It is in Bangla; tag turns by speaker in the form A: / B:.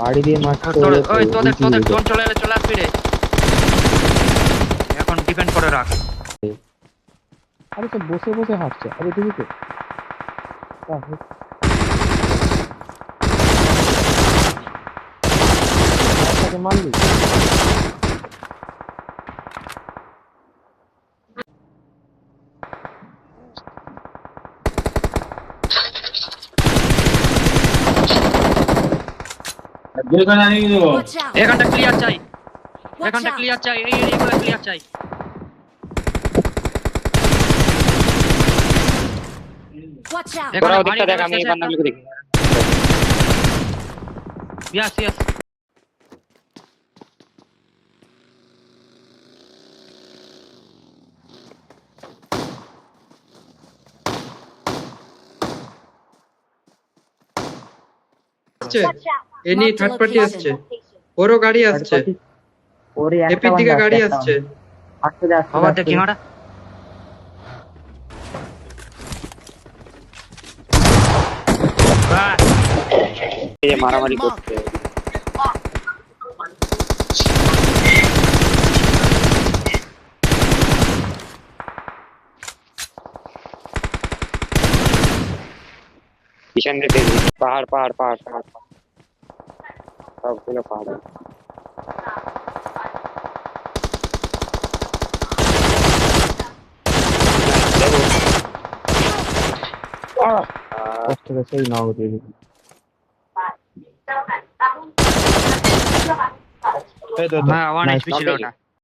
A: বাড়ি দিয়ে মারছে
B: ওই তোদের টোন চলে আসবি রে। এখন ডিপেন্ড করে রাখ।
A: আরে সব বসে বসে হাঁটছে, আরে দেখি তো মারলি।
C: Watch out!
B: এখানটা ক্লিয়ার চাই,
C: Watch
B: এখানটা
C: out!
B: ক্লিয়ার চাই, এই এরিয়াগুলো ক্লিয়ার চাই।
C: Watch out!
B: এখানে
D: ওরাও
B: বাড়ি
D: দিকটা দেখ,
B: ঘর
D: আমি এই
B: শেষে একটা-
D: বান্দাগুলোকে দেখি।
B: Yes, yes. Any
C: Marked a
B: third party
C: location.
B: আসছে, ওরও গাড়ি আসছে,
A: ওরে একটা
B: এপির দিকে
A: বান্দা
B: গাড়ি
A: একটা
B: আসছে।
A: আসতে দে, আসতে দে,
B: আবার
A: আসতে
B: দেখি
A: দে।
B: মারা। বাহ,
D: এই যে মারামারি করছে। পিছন দিকে পাহাড় পাহাড় পাহাড় পাহাড় সবগুলো পাহাড়।
A: কষ্ট করে সেই নগদ দিয়ে দিবি।
B: হ্যাঁ 1
A: Nice.
B: HP ছিল ওটা।